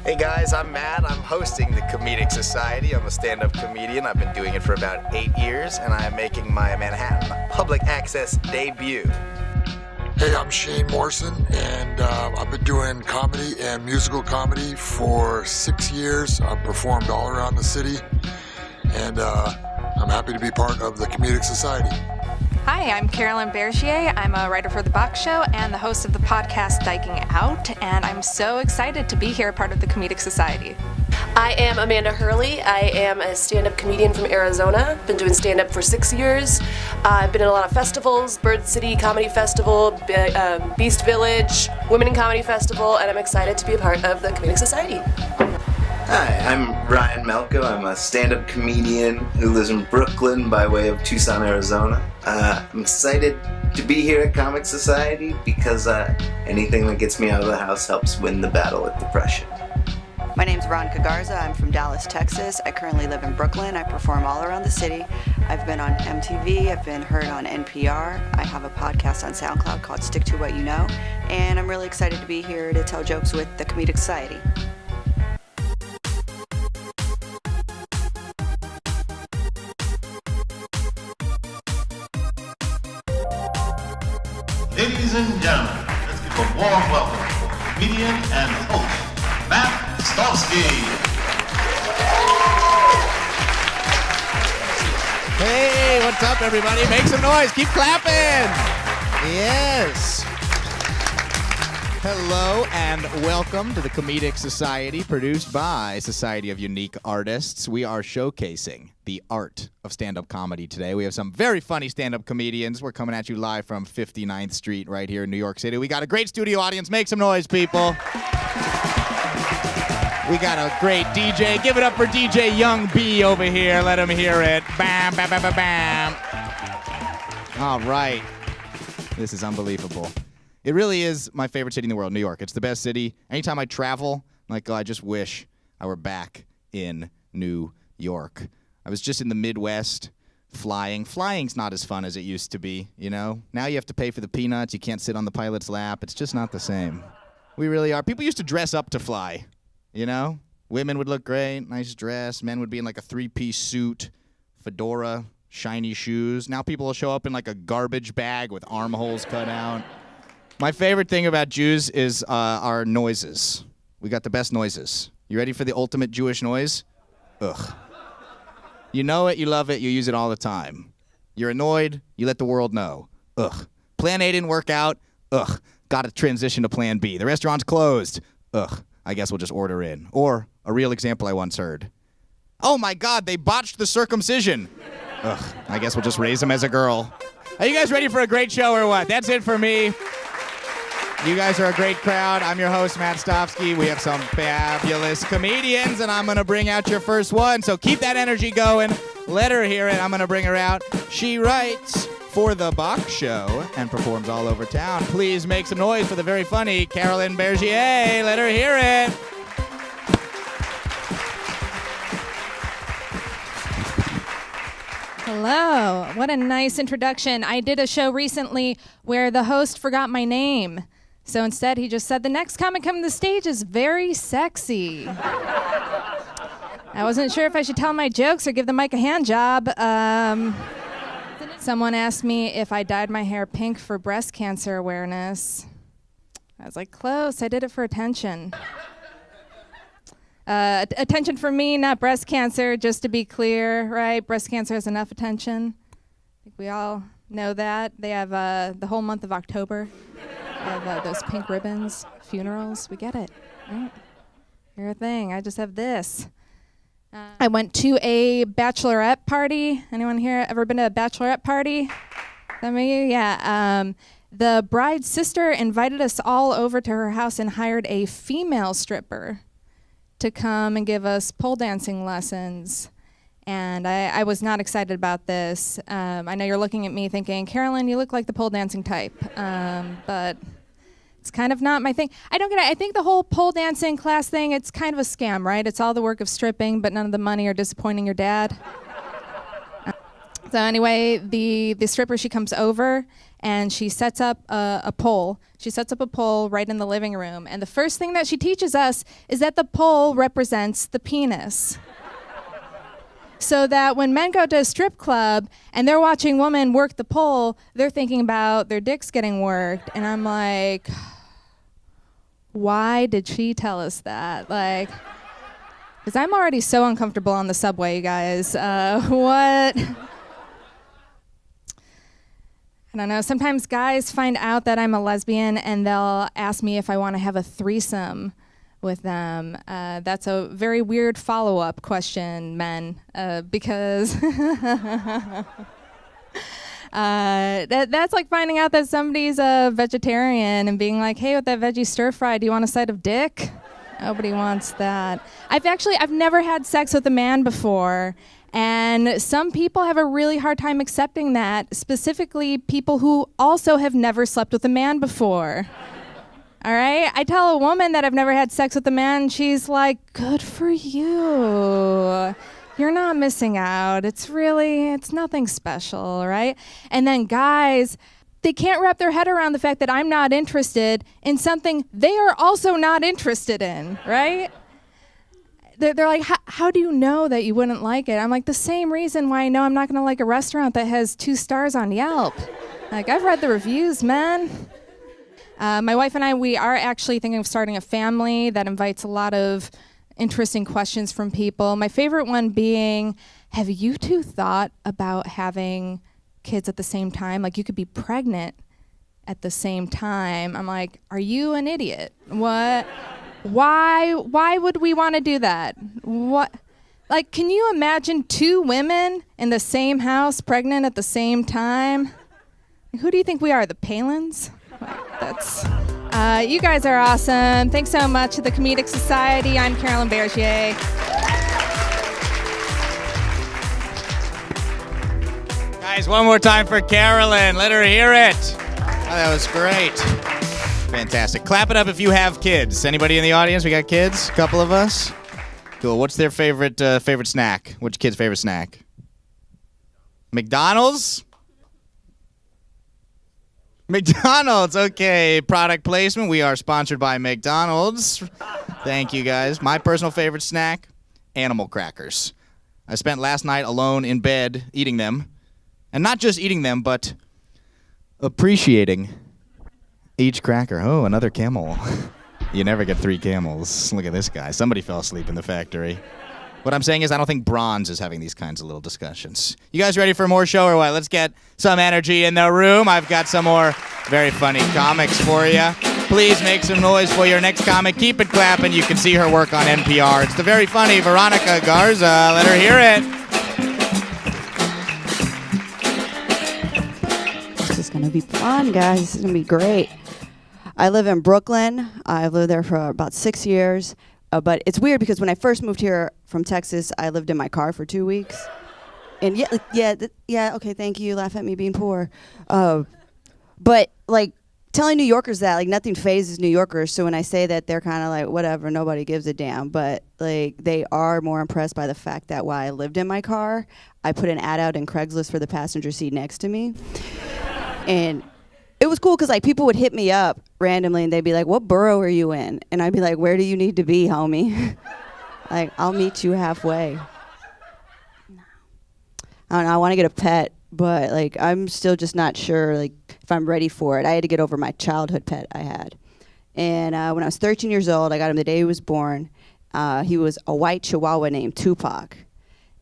Hey guys, I'm Matt. I'm hosting the Comedic Society. I'm a stand-up comedian. I've been doing it for about 8 years, and I am making my Manhattan public access debut. Hey, I'm Shane Morrison, and I've been doing comedy and musical comedy for 6 years. I've performed all around the city, and I'm happy to be part of the Comedic Society. Hi, I'm Carolyn Bergier. I'm a writer for The Box Show and the host of the podcast Diking Out, and I'm so excited to be here, part of the Comedic Society. I am Amanda Hurley. I am a stand-up comedian from Arizona. Been doing stand-up for 6 years. I've been in a lot of festivals, Bird City Comedy Festival, Beast Village, Women in Comedy Festival, and I'm excited to be a part of the Comedic Society. Hi, I'm Ryan Malco. I'm a stand-up comedian who lives in Brooklyn by way of Tucson, Arizona. I'm excited to be here at Comic Society because anything that gets me out of the house helps win the battle with depression. My name's Veronica Garza. I'm from Dallas, Texas. I currently live in Brooklyn. I perform all around the city. I've been on MTV. I've been heard on NPR. I have a podcast on SoundCloud called Stick to What You Know. And I'm really excited to be here to tell jokes with the Comedic Society. Ladies and gentlemen, let's give a warm welcome to comedian and host, Matt Stolsky. Hey, what's up, everybody? Make some noise. Keep clapping. Yes. Hello and welcome to the Comedic Society, produced by Society of Unique Artists. We are showcasing the art of stand-up comedy today. We have some very funny stand-up comedians. We're coming at you live from 59th Street right here in New York City. We got a great studio audience. Make some noise, people. We got a great DJ. Give it up for DJ Young B over here. Let him hear it. Bam, bam, bam, bam, bam. All right. This is unbelievable. It really is my favorite city in the world, New York. It's the best city. Anytime I travel, I'm like, oh, I just wish I were back in New York. I was just in the Midwest flying. Flying's not as fun as it used to be, you know? Now you have to pay for the peanuts. You can't sit on the pilot's lap. It's just not the same. We really are. People used to dress up to fly, you know? Women would look great, nice dress. Men would be in like a three-piece suit, fedora, shiny shoes. Now people will show up in like a garbage bag with armholes cut out. My favorite thing about Jews is our noises. We got the best noises. You ready for the ultimate Jewish noise? Ugh. You know it, you love it, you use it all the time. You're annoyed, you let the world know. Ugh. Plan A didn't work out. Ugh. Got to transition to plan B. The restaurant's closed. Ugh. I guess we'll just order in. Or a real example I once heard. Oh my God, they botched the circumcision. Ugh. I guess we'll just raise him as a girl. Are you guys ready for a great show or what? That's it for me. You guys are a great crowd. I'm your host, Matt Stolsky. We have some fabulous comedians, and I'm going to bring out your first one. So keep that energy going. Let her hear it. I'm going to bring her out. She writes for The Box Show and performs all over town. Please make some noise for the very funny Carolyn Bergier. Let her hear it. Hello. What a nice introduction. I did a show recently where the host forgot my name. So instead, he just said, the next comic coming to the stage is very sexy. I wasn't sure if I should tell my jokes or give the mic a hand job. Someone asked me if I dyed my hair pink for breast cancer awareness. I was like, close. I did it for attention. Attention for me, not breast cancer, just to be clear, right? Breast cancer has enough attention. I think we all know that. They have the whole month of October. They have those pink ribbons, funerals. We get it, right? You're a thing. I just have this. I went to a bachelorette party. Anyone here ever been to a bachelorette party? Some of you? Yeah. The bride's sister invited us all over to her house and hired a female stripper to come and give us pole dancing lessons. And I was not excited about this. I know you're looking at me thinking, Carolyn, you look like the pole dancing type. But it's kind of not my thing. I don't get it. I think the whole pole dancing class thing, it's kind of a scam, right? It's all the work of stripping, but none of the money or disappointing your dad. So anyway, the stripper, she comes over and she sets up a pole. She sets up a pole right in the living room. And the first thing that she teaches us is that the pole represents the penis. So that when men go to a strip club and they're watching women work the pole, they're thinking about their dicks getting worked. And I'm like, why did she tell us that? Like, because I'm already so uncomfortable on the subway, you guys. What? I don't know. Sometimes guys find out that I'm a lesbian and they'll ask me if I want to have a threesome with them. That's a very weird follow-up question, men, because that's like finding out that somebody's a vegetarian and being like, hey, with that veggie stir fry, do you want a side of dick? Nobody wants that. I've never had sex with a man before. And some people have a really hard time accepting that, specifically people who also have never slept with a man before. All right? I tell a woman that I've never had sex with a man, and she's like, good for you. You're not missing out. It's nothing special, right? And then guys, they can't wrap their head around the fact that I'm not interested in something they are also not interested in, right? They're like, how do you know that you wouldn't like it? I'm like, the same reason why I know I'm not going to like a restaurant that has 2 stars on Yelp. Like, I've read the reviews, man. My wife and I, we are actually thinking of starting a family that invites a lot of interesting questions from people. My favorite one being, have you two thought about having kids at the same time? Like, you could be pregnant at the same time. I'm like, are you an idiot? What? Why would we want to do that? What? Like, can you imagine 2 women in the same house pregnant at the same time? Who do you think we are, the Palins? Like, that's, you guys are awesome. Thanks so much to the Comedic Society. I'm Carolyn Bergier. Guys, one more time for Carolyn. Let her hear it. Oh, that was great. Fantastic. Clap it up if you have kids. Anybody in the audience? We got kids? A couple of us? Cool. What's their favorite snack? What's your kid's favorite snack? McDonald's? McDonald's. Okay. Product placement. We are sponsored by McDonald's. Thank you, guys. My personal favorite snack? Animal crackers. I spent last night alone in bed eating them. And not just eating them, but appreciating each cracker. Oh, another camel. You never get 3 camels. Look at this guy. Somebody fell asleep in the factory. What I'm saying is I don't think Bronze is having these kinds of little discussions. You guys ready for more show or what? Let's get some energy in the room. I've got some more very funny comics for you. Please make some noise for your next comic. Keep it clapping. You can see her work on NPR. It's the very funny Veronica Garza. Let her hear it. This is going to be fun, guys. This is going to be great. I live in Brooklyn. I've lived there for about 6 years. But it's weird because when I first moved here from Texas, I lived in my car for 2 weeks. And yeah, okay, thank you. Laugh at me being poor. But like telling New Yorkers that, like, nothing phases New Yorkers. So when I say that, they're kind of like, whatever, nobody gives a damn. But like, they are more impressed by the fact that while I lived in my car, I put an ad out in Craigslist for the passenger seat next to me. And it was cool because like people would hit me up randomly and they'd be like, what borough are you in? And I'd be like, where do you need to be, homie? Like, I'll meet you halfway. I don't know, I want to get a pet, but like I'm still just not sure like if I'm ready for it. I had to get over my childhood pet I had. And when I was 13 years old, I got him the day he was born. He was a white Chihuahua named Tupac.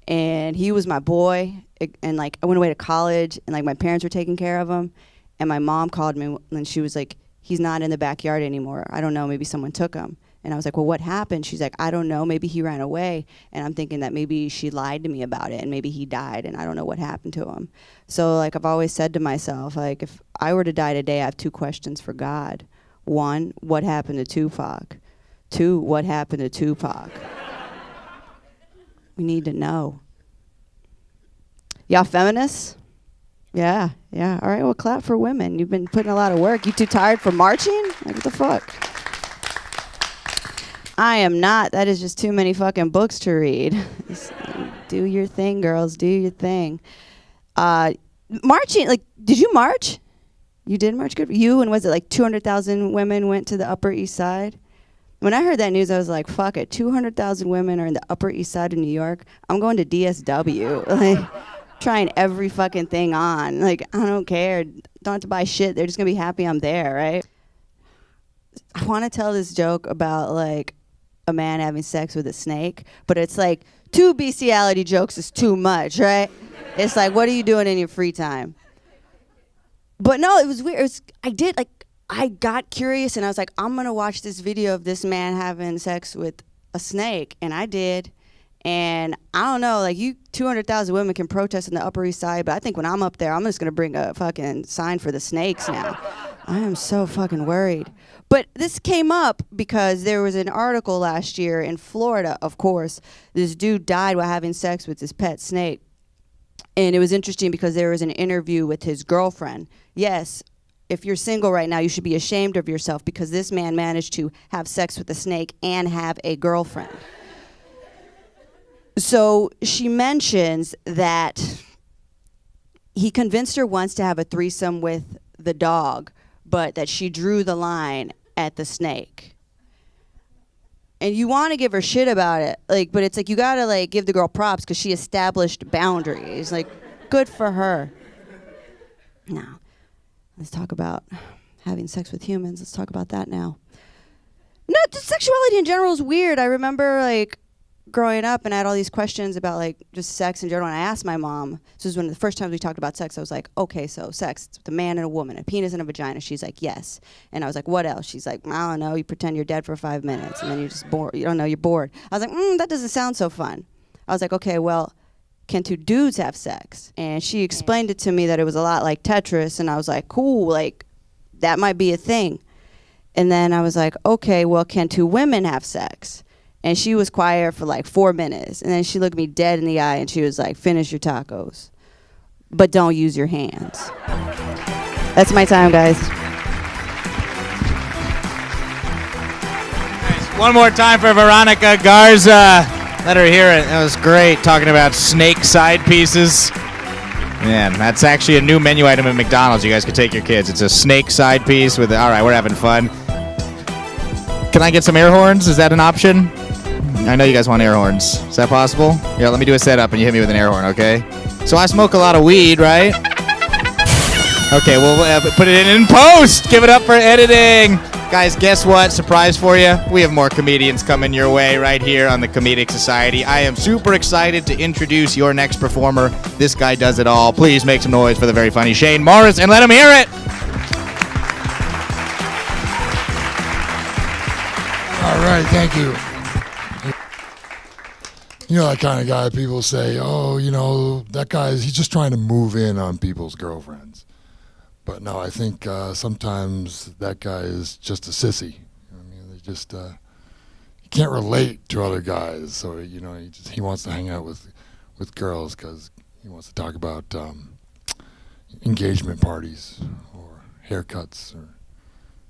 And he was my boy. And like I went away to college and like my parents were taking care of him. And my mom called me and she was like, he's not in the backyard anymore. I don't know, maybe someone took him. And I was like, well, what happened? She's like, I don't know, maybe he ran away. And I'm thinking that maybe she lied to me about it and maybe he died and I don't know what happened to him. So like I've always said to myself, like if I were to die today, I have 2 questions for God. 1, what happened to Tupac? 2, what happened to Tupac? We need to know. Y'all feminists? Yeah. All right, well, clap for women. You've been putting a lot of work. You too tired for marching? Like, what the fuck? I am not. That is just too many fucking books to read. Do your thing, girls. Do your thing. Marching, like, did you march? You did march? Good for you. And was it like 200,000 women went to the Upper East Side? When I heard that news, I was like, fuck it. 200,000 women are in the Upper East Side of New York. I'm going to DSW. Like, trying every fucking thing on. Like, I don't care. Don't have to buy shit. They're just going to be happy I'm there, right? I want to tell this joke about, like, a man having sex with a snake, but it's like 2 bestiality jokes is too much, right? It's like, what are you doing in your free time? But no, it was weird. I got curious and I was like, I'm gonna watch this video of this man having sex with a snake, and I did. And I don't know, like, 200,000 women can protest in the Upper East Side, but I think when I'm up there, I'm just gonna bring a fucking sign for the snakes now. I am so fucking worried. But this came up because there was an article last year in Florida, of course. This dude died while having sex with his pet snake. And it was interesting because there was an interview with his girlfriend. Yes, if you're single right now, you should be ashamed of yourself because this man managed to have sex with a snake and have a girlfriend. So she mentions that he convinced her once to have a threesome with the dog, but that she drew the line at the snake. And you want to give her shit about it, like, but it's like you gotta like give the girl props because she established boundaries. Like, good for her. Now, let's talk about having sex with humans. Let's talk about that now. No, just sexuality in general is weird. I remember like growing up and I had all these questions about like just sex in general. And I asked my mom, this was one of the first times we talked about sex. I was like, okay, so sex, it's with a man and a woman, a penis and a vagina. She's like, yes. And I was like, what else? She's like, I don't know, you pretend you're dead for 5 minutes and then you're just bored. You don't know, you're bored. I was like, that doesn't sound so fun. I was like, okay, well, can 2 dudes have sex? And she explained it to me that it was a lot like Tetris. And I was like, cool, like that might be a thing. And then I was like, okay, well, can 2 women have sex? And she was quiet for like 4 minutes. And then she looked me dead in the eye and she was like, finish your tacos, but don't use your hands. That's my time, guys. Nice. One more time for Veronica Garza. Let her hear it. That was great, talking about snake side pieces. Man, that's actually a new menu item at McDonald's. You guys could take your kids. It's a snake side piece with, all right, we're having fun. Can I get some air horns? Is that an option? I know you guys want air horns. Is that possible? Yeah, let me do a setup and you hit me with an air horn, okay? So I smoke a lot of weed, right? Okay, we'll put it in post. Give it up for editing. Guys, guess what? Surprise for you. We have more comedians coming your way right here on the Comedic Society. I am super excited to introduce your next performer. This guy does it all. Please make some noise for the very funny Shane Morrison and let him hear it. All right, thank you. You know that kind of guy people say, oh, you know, that guy's, he's just trying to move in on people's girlfriends. But no, I think sometimes that guy is just a sissy. I mean, they just, he can't relate to other guys. So, you know, he wants to hang out with girls because he wants to talk about engagement parties or haircuts or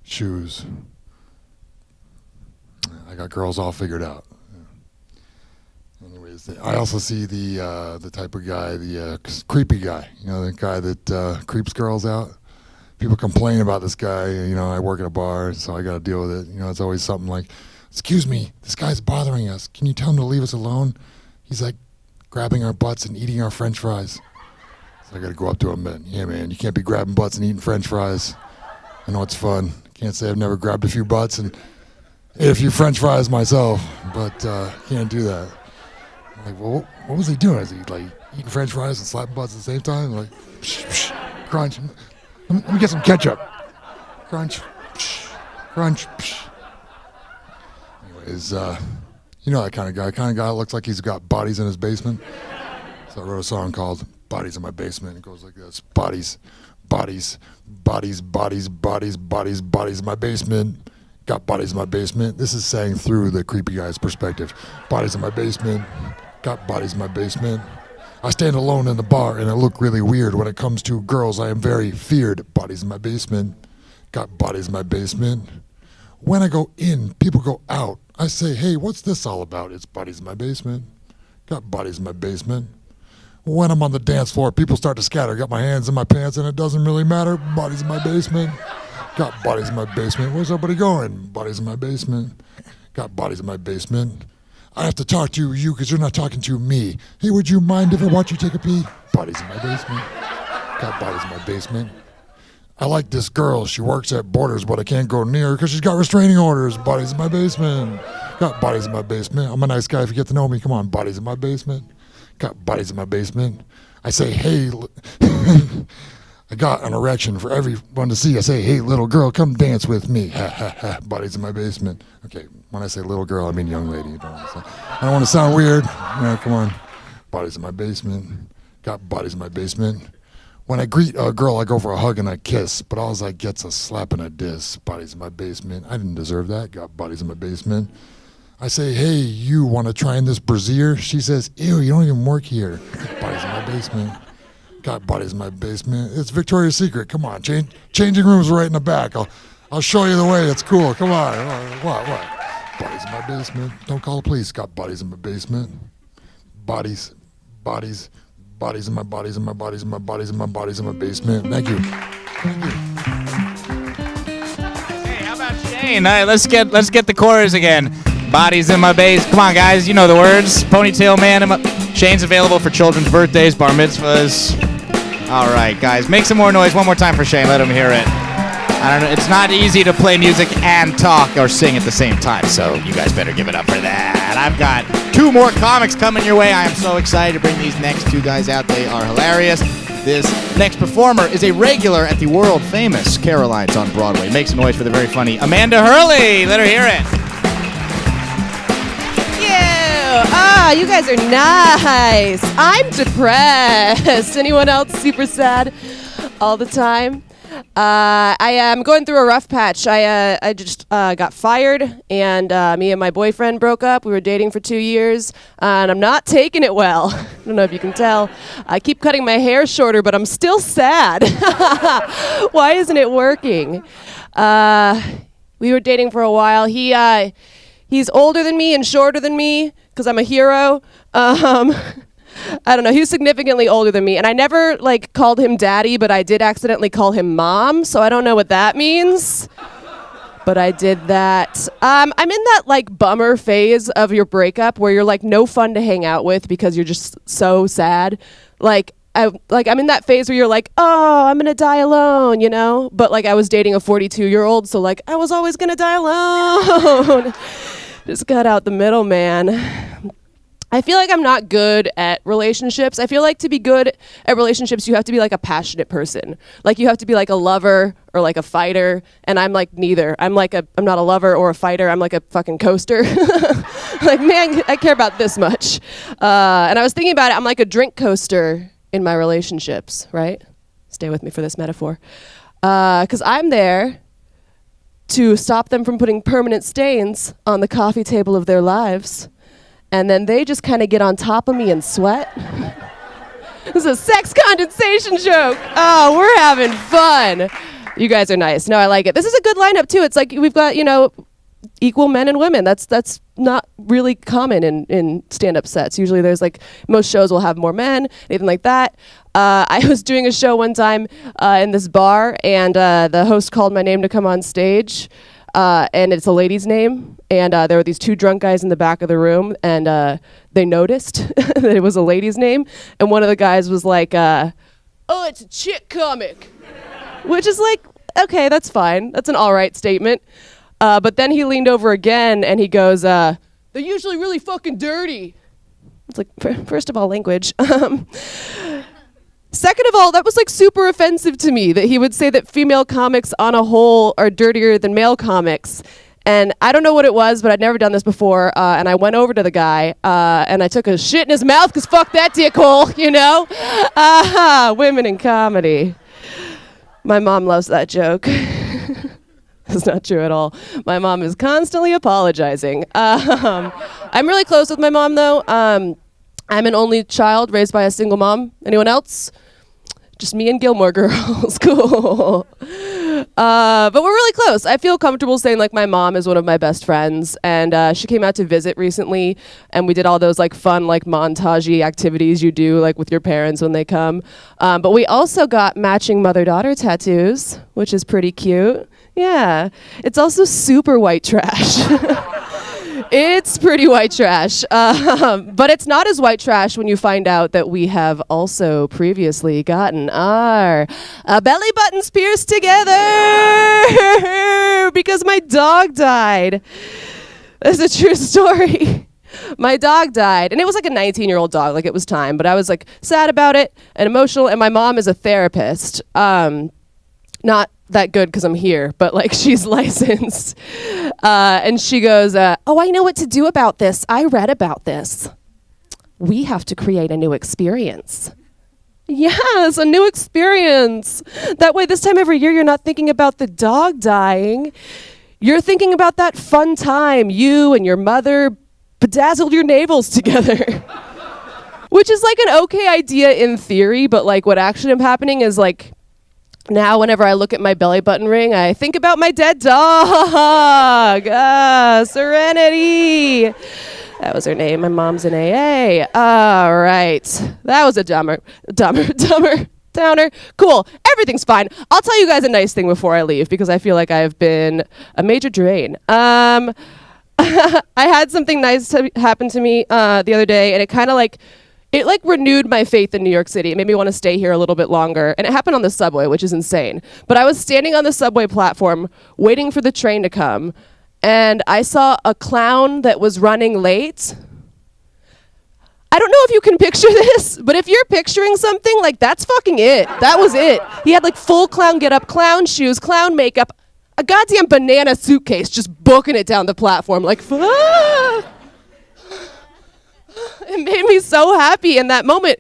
shoes. I got girls all figured out. Anyways, I also see the type of guy, the creepy guy. You know, the guy that creeps girls out. People complain about this guy. You know, I work at a bar, so I got to deal with it. You know, it's always something like, "Excuse me, this guy's bothering us. Can you tell him to leave us alone? He's like grabbing our butts and eating our French fries." So I got to go up to him and, "Yeah, man, you can't be grabbing butts and eating French fries. I know it's fun. Can't say I've never grabbed a few butts and ate a few French fries myself, but can't do that." I'm like, well, what was he doing? Is he like eating French fries and slapping butts at the same time? Like, psh, psh, crunch. Let me get some ketchup. Crunch, psh, crunch. Psh. Anyways, you know that kind of guy. Kind of guy that looks like he's got bodies in his basement. So I wrote a song called "Bodies in My Basement." It goes like this: bodies, bodies, bodies, bodies, bodies, bodies, bodies in my basement. Got bodies in my basement. This is saying through the creepy guy's perspective. Bodies in my basement. Got bodies in my basement. I stand alone in the bar and I look really weird. When it comes to girls, I am very feared. Bodies in my basement. Got bodies in my basement. When I go in, people go out. I say, hey, what's this all about? It's bodies in my basement. Got bodies in my basement. When I'm on the dance floor, people start to scatter. Got my hands in my pants, and it doesn't really matter. Bodies in my basement. Got bodies in my basement. Where's everybody going? Bodies in my basement. Got bodies in my basement. I have to talk to you because you're not talking to me. Hey, would you mind if I watch you take a pee? Bodies in my basement. Got bodies in my basement. I like this girl. She works at Borders, but I can't go near her because she's got restraining orders. Bodies in my basement. Got bodies in my basement. I'm a nice guy if you get to know me. Come on, bodies in my basement. Got bodies in my basement. I say, hey, I got an erection for everyone to see. I say, hey, little girl, come dance with me. Ha, ha, ha. Bodies in my basement. Okay, when I say little girl, I mean young lady. I don't want to sound weird. No, come on. Bodies in my basement. Got bodies in my basement. When I greet a girl, I go for a hug and a kiss, but all I get's a slap and a diss. Bodies in my basement. I didn't deserve that. Got bodies in my basement. I say, hey, you want to try in this brassiere? She says, ew, you don't even work here. Bodies in my basement. Got bodies in my basement. It's Victoria's Secret. Come on, changing rooms right in the back. I'll show you the way. It's cool. Come on. What? Bodies in my basement. Don't call the police. Got bodies in my basement. Bodies in my bodies in my bodies in my bodies in my bodies in my basement. Thank you. Hey, how about Shane? All right, let's get the chorus again. Bodies in my base. Come on, guys. You know the words. Ponytail man. Shane's available for children's birthdays, bar mitzvahs. All right, guys. Make some more noise. One more time for Shane. Let him hear it. I don't know. It's not easy to play music and talk or sing at the same time, so you guys better give it up for that. I've got 2 more comics coming your way. I am so excited to bring these next 2 guys out. They are hilarious. This next performer is a regular at the world-famous Caroline's on Broadway. Make some noise for the very funny Amanda Hurley. Let her hear it. You guys are nice. I'm depressed. Anyone else super sad all the time? I am going through a rough patch. I just got fired, and me and my boyfriend broke up. We were dating for 2 years, and I'm not taking it well. I don't know if you can tell. I keep cutting my hair shorter, but I'm still sad. Why isn't it working? We were dating for a while. He's older than me and shorter than me because I'm a hero. I don't know. He was significantly older than me, and I never called him daddy, but I did accidentally call him mom, so I don't know what that means. But I did that. I'm in that bummer phase of your breakup where you're no fun to hang out with because you're just so sad. I'm in that phase where you're oh, I'm gonna die alone, you know? But I was dating a 42-year-old, so I was always gonna die alone. Just got out the middle, man. I feel like I'm not good at relationships. I feel like to be good at relationships, you have to be a passionate person. You have to be a lover or a fighter, and I'm neither. I'm not a lover or a fighter. I'm a fucking coaster. Man, I care about this much. And I was thinking about it. I'm a drink coaster in my relationships, right? Stay with me for this metaphor. Because I'm there to stop them from putting permanent stains on the coffee table of their lives. And then they just kind of get on top of me and sweat. This is a sex condensation joke. Oh, we're having fun. You guys are nice. No, I like it. This is a good lineup, too. It's we've got, equal men and women. That's not really common in stand-up sets. Usually there's most shows will have more men, anything like that. I was doing a show one time in this bar, and the host called my name to come on stage. And it's a lady's name, and there were these 2 drunk guys in the back of the room, and they noticed that it was a lady's name, and one of the guys was oh, it's a chick comic, which is okay, that's fine. That's an all right statement. But then he leaned over again, and he goes, they're usually really fucking dirty. It's first of all, language. Second of all, that was super offensive to me that he would say that female comics on a whole are dirtier than male comics. And I don't know what it was, but I'd never done this before. And I went over to the guy and I took a shit in his mouth because fuck that dickhole, you know? Women in comedy. My mom loves that joke. That's not true at all. My mom is constantly apologizing. I'm really close with my mom, though. I'm an only child raised by a single mom. Anyone else? Just me and Gilmore Girls. Cool. But we're really close. I feel comfortable saying like my mom is one of my best friends, and she came out to visit recently, and we did all those like fun like montage-y activities you do like with your parents when they come. But we also got matching mother-daughter tattoos, which is pretty cute. Yeah, it's also super white trash. It's pretty white trash, but it's not as white trash when you find out that we have also previously gotten our belly buttons pierced together because my dog died. That's a true story. My dog died, and it was like a 19-year-old dog, like it was time, but I was like sad about it and emotional, and my mom is a therapist. Not that good because I'm here, but like she's licensed. And she goes, oh, I know what to do about this. I read about this. We have to create a new experience. Yes, a new experience. That way this time every year you're not thinking about the dog dying. You're thinking about that fun time you and your mother bedazzled your navels together. Which is like an okay idea in theory, but like what actually ended up happening is like, now, whenever I look at my belly button ring, I think about my dead dog. Serenity. That was her name. My mom's in AA. All right. That was a downer. Cool. Everything's fine. I'll tell you guys a nice thing before I leave because I feel like I've been a major drain. I had something nice happen to me the other day, and it kind of like, it like renewed my faith in New York City. It made me want to stay here a little bit longer. And it happened on the subway, which is insane. But I was standing on the subway platform waiting for the train to come, and I saw a clown that was running late. I don't know if you can picture this, but if you're picturing something, like that's fucking it. That was it. He had like full clown getup, clown shoes, clown makeup, a goddamn banana suitcase just booking it down the platform like, ah! It made me so happy in that moment.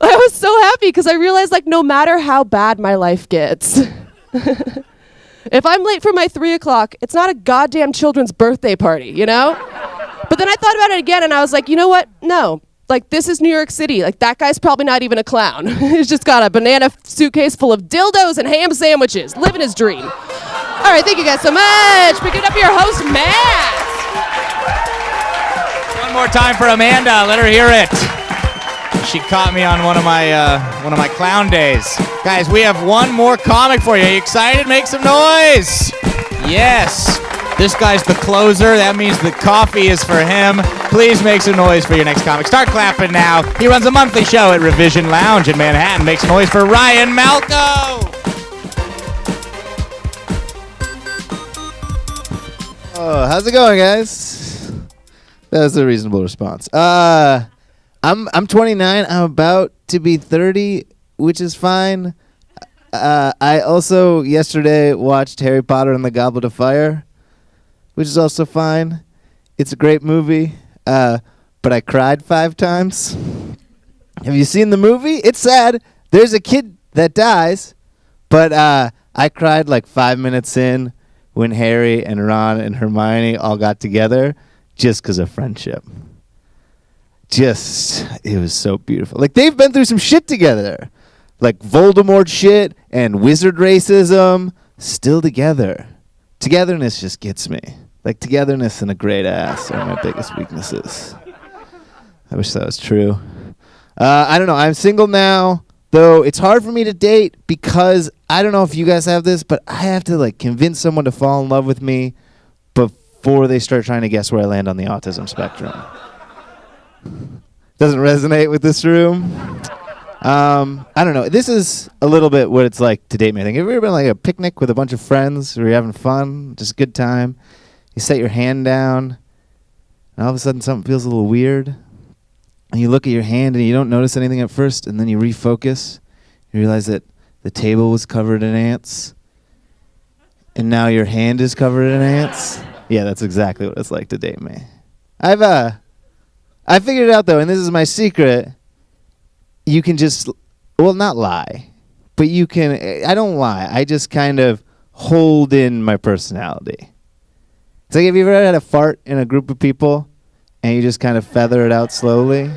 I was so happy because I realized like no matter how bad my life gets, if I'm late for my 3 o'clock, it's not a goddamn children's birthday party, you know? But then I thought about it again and I was like, you know what? No. Like this is New York City. Like that guy's probably not even a clown. He's just got a banana suitcase full of dildos and ham sandwiches, living his dream. All right, thank you guys so much. Picking up your host, Matt. One more time for Amanda. Let her hear it. She caught me on one of my clown days. Guys, we have one more comic for you. Are you excited? Make some noise. Yes. This guy's the closer. That means the coffee is for him. Please make some noise for your next comic. Start clapping now. He runs a monthly show at Revision Lounge in Manhattan. Make some noise for Ryan Malco. Oh, how's it going, guys? That was a reasonable response. I'm 29. I'm about to be 30, which is fine. I also yesterday watched Harry Potter and the Goblet of Fire, which is also fine. It's a great movie, but I cried 5 times. Have you seen the movie? It's sad. There's a kid that dies, but I cried like 5 minutes in when Harry and Ron and Hermione all got together just because of friendship. It was so beautiful. Like, they've been through some shit together. Like Voldemort shit and wizard racism, still together. Togetherness just gets me. Like, togetherness and a great ass are my biggest weaknesses. I wish that was true. I don't know. I'm single now, though it's hard for me to date because I don't know if you guys have this, but I have to, like, convince someone to fall in love with me before they start trying to guess where I land on the autism spectrum. Doesn't resonate with this room. I don't know. This is a little bit what it's like to date me. I think. Have you ever been like a picnic with a bunch of friends where you're having fun, just a good time? You set your hand down, and all of a sudden something feels a little weird. And you look at your hand and you don't notice anything at first, and then you refocus. You realize that the table was covered in ants, and now your hand is covered in ants. Yeah, that's exactly what it's like to date me. I figured it out, though, and this is my secret. You can just, well, not lie, but you can, I don't lie. I just kind of hold in my personality. It's like, have you ever had a fart in a group of people and you just kind of feather it out slowly?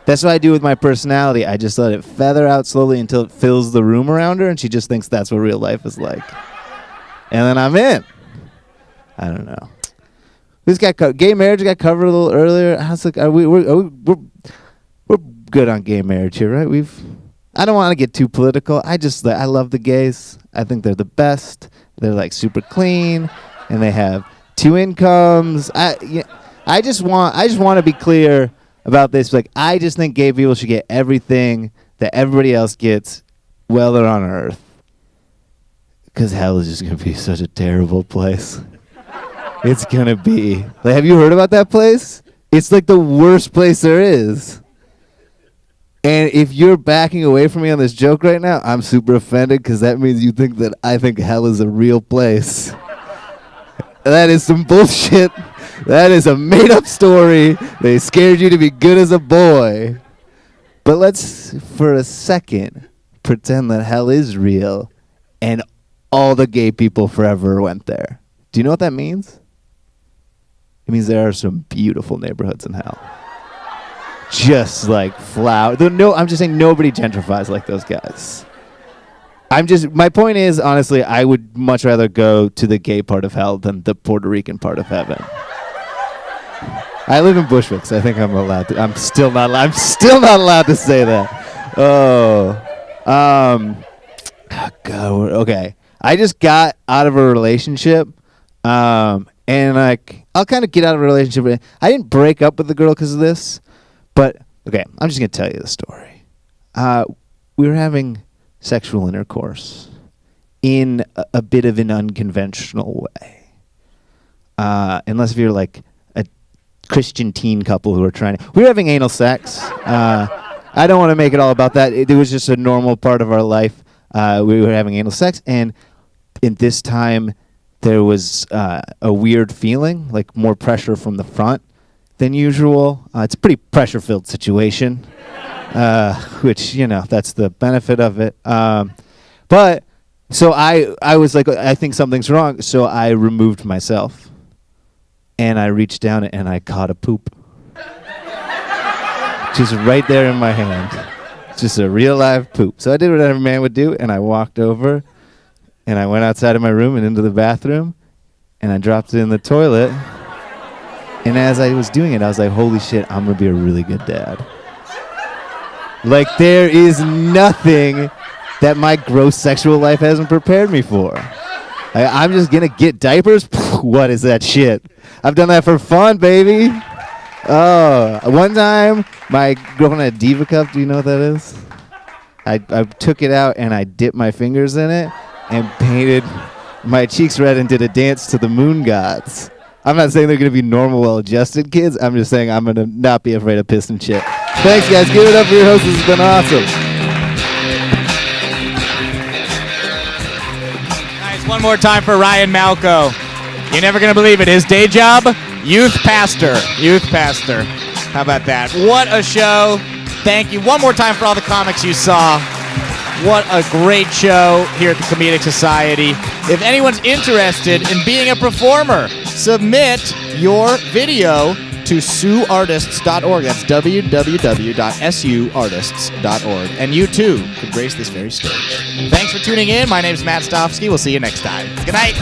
That's what I do with my personality. I just let it feather out slowly until it fills the room around her, and she just thinks that's what real life is like. and then I'm in. I don't know. This got gay marriage got covered a little earlier. I was like, we're good on gay marriage here, right? I don't want to get too political. I love the gays. I think they're the best. They're like super clean, and they have 2 incomes. I just want to be clear about this. Like, I just think gay people should get everything that everybody else gets while they're on Earth. Because hell is just gonna be such a terrible place. It's gonna be. Like, have you heard about that place? It's like the worst place there is. And if you're backing away from me on this joke right now, I'm super offended because that means you think that I think hell is a real place. That is some bullshit. That is a made-up story. They scared you to be good as a boy. But let's, for a second, pretend that hell is real and all the gay people forever went there. Do you know what that means? It means there are some beautiful neighborhoods in hell. Just like flower. No, I'm just saying nobody gentrifies like those guys. My point is, honestly, I would much rather go to the gay part of hell than the Puerto Rican part of heaven. I live in Bushwick, so I think I'm allowed to. I'm still not allowed to say that. God, okay. I just got out of a relationship, and like I'll kind of get out of a relationship. I didn't break up with the girl because of this, but okay, I'm just gonna tell you the story. We were having sexual intercourse in a bit of an unconventional way, unless if you're like a Christian teen couple who are we were having anal sex. I don't want to make it all about that. It was just a normal part of our life. We were having anal sex, and in this time there was a weird feeling, like more pressure from the front than usual. It's a pretty pressure-filled situation, which, you know, that's the benefit of it. But so I was like, I think something's wrong, so I removed myself, and I reached down and I caught a poop. Just right there in my hand. Just a real live poop. So I did what every man would do, and I walked over, and I went outside of my room and into the bathroom, and I dropped it in the toilet. And as I was doing it, I was like, holy shit, I'm going to be a really good dad. Like, there is nothing that my gross sexual life hasn't prepared me for. I'm just going to get diapers? What is that shit? I've done that for fun, baby. Oh, one time, my girlfriend had a Diva Cup. Do you know what that is? I took it out, and I dipped my fingers in it and painted my cheeks red and did a dance to the moon gods. I'm not saying they're going to be normal, well-adjusted kids. I'm just saying I'm going to not be afraid of piss and shit. Thanks, guys. Give it up for your host. This has been awesome. Nice. One more time for Ryan Malco. You're never going to believe it. His day job, youth pastor. Youth pastor. How about that? What a show. Thank you. One more time for all the comics you saw. What a great show here at the Comedic Society. If anyone's interested in being a performer, submit your video to sueartists.org. That's www.suartists.org. And you, too, could grace this very stage. Thanks for tuning in. My name is Matt Stofsky. We'll see you next time. Good night.